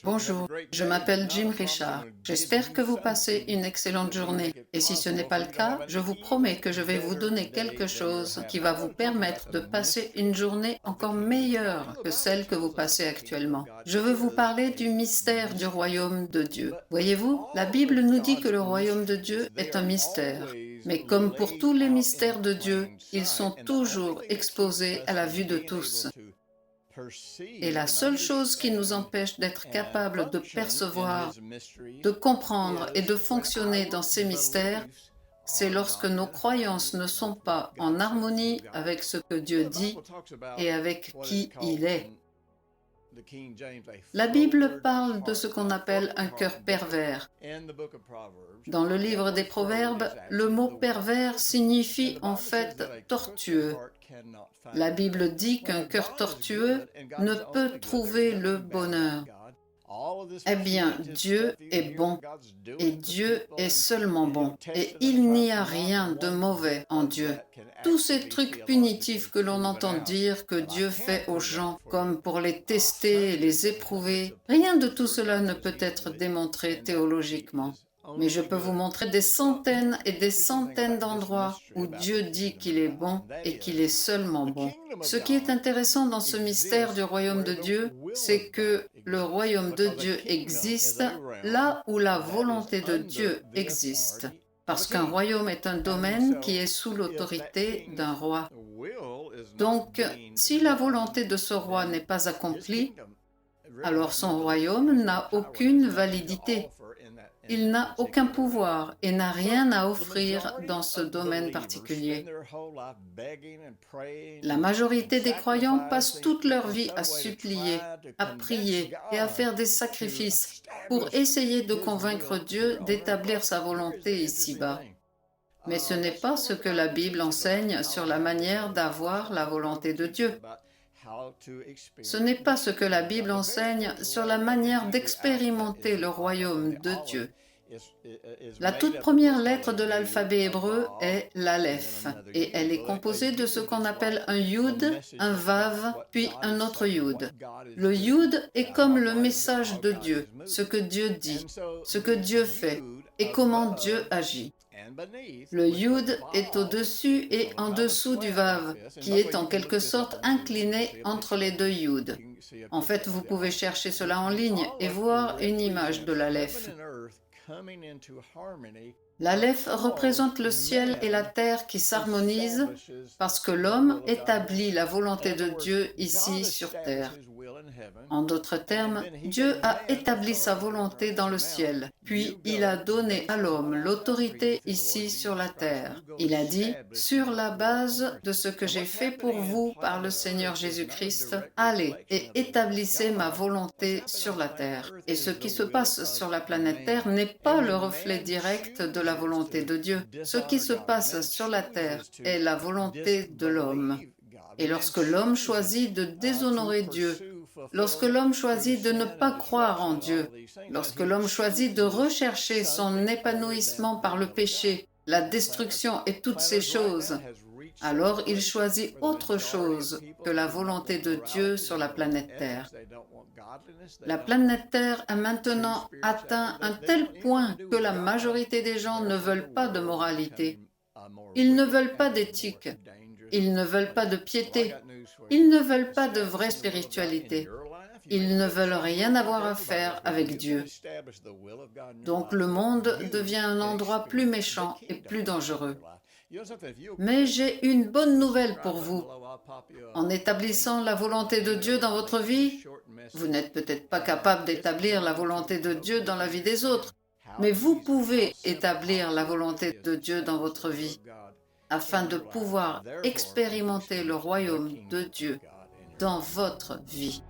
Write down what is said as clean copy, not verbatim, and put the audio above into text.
Bonjour, je m'appelle Jim Richard. J'espère que vous passez une excellente journée. Et si ce n'est pas le cas, je vous promets que je vais vous donner quelque chose qui va vous permettre de passer une journée encore meilleure que celle que vous passez actuellement. Je veux vous parler du mystère du royaume de Dieu. Voyez-vous, la Bible nous dit que le royaume de Dieu est un mystère. Mais comme pour tous les mystères de Dieu, ils sont toujours exposés à la vue de tous. Et la seule chose qui nous empêche d'être capables de percevoir, de comprendre et de fonctionner dans ces mystères, c'est lorsque nos croyances ne sont pas en harmonie avec ce que Dieu dit et avec qui il est. La Bible parle de ce qu'on appelle un cœur pervers. Dans le livre des Proverbes, le mot pervers signifie en fait tortueux. La Bible dit qu'un cœur tortueux ne peut trouver le bonheur. Eh bien, Dieu est bon, et Dieu est seulement bon, et il n'y a rien de mauvais en Dieu. Tous ces trucs punitifs que l'on entend dire que Dieu fait aux gens, comme pour les tester et les éprouver, rien de tout cela ne peut être démontré théologiquement. Mais je peux vous montrer des centaines et des centaines d'endroits où Dieu dit qu'il est bon et qu'il est seulement bon. Ce qui est intéressant dans ce mystère du royaume de Dieu, c'est que le royaume de Dieu existe là où la volonté de Dieu existe. Parce qu'un royaume est un domaine qui est sous l'autorité d'un roi. Donc, si la volonté de ce roi n'est pas accomplie, alors son royaume n'a aucune validité. Il n'a aucun pouvoir et n'a rien à offrir dans ce domaine particulier. La majorité des croyants passent toute leur vie à supplier, à prier et à faire des sacrifices pour essayer de convaincre Dieu d'établir sa volonté ici-bas. Mais ce n'est pas ce que la Bible enseigne sur la manière d'avoir la volonté de Dieu. Ce n'est pas ce que la Bible enseigne sur la manière d'expérimenter le royaume de Dieu. La toute première lettre de l'alphabet hébreu est l'Aleph, et elle est composée de ce qu'on appelle un Yud, un Vav, puis un autre Yud. Le Yud est comme le message de Dieu, ce que Dieu dit, ce que Dieu fait, et comment Dieu agit. Le Yud est au-dessus et en dessous du Vav, qui est en quelque sorte incliné entre les deux Yud. En fait, vous pouvez chercher cela en ligne et voir une image de l'Aleph. L'Aleph représente le ciel et la terre qui s'harmonisent parce que l'homme établit la volonté de Dieu ici sur terre. En d'autres termes, Dieu a établi sa volonté dans le ciel, puis il a donné à l'homme l'autorité ici sur la terre. Il a dit, sur la base de ce que j'ai fait pour vous par le Seigneur Jésus-Christ, allez et établissez ma volonté sur la terre. Et ce qui se passe sur la planète Terre n'est pas le reflet direct de la volonté de Dieu. Ce qui se passe sur la terre est la volonté de l'homme. Et lorsque l'homme choisit de déshonorer Dieu, lorsque l'homme choisit de ne pas croire en Dieu, lorsque l'homme choisit de rechercher son épanouissement par le péché, la destruction et toutes ces choses, alors il choisit autre chose que la volonté de Dieu sur la planète Terre. La planète Terre a maintenant atteint un tel point que la majorité des gens ne veulent pas de moralité. Ils ne veulent pas d'éthique. Ils ne veulent pas de piété. Ils ne veulent pas de vraie spiritualité. Ils ne veulent rien avoir à faire avec Dieu. Donc le monde devient un endroit plus méchant et plus dangereux. Mais j'ai une bonne nouvelle pour vous. En établissant la volonté de Dieu dans votre vie, vous n'êtes peut-être pas capable d'établir la volonté de Dieu dans la vie des autres, mais vous pouvez établir la volonté de Dieu dans votre vie afin de pouvoir expérimenter le royaume de Dieu dans votre vie.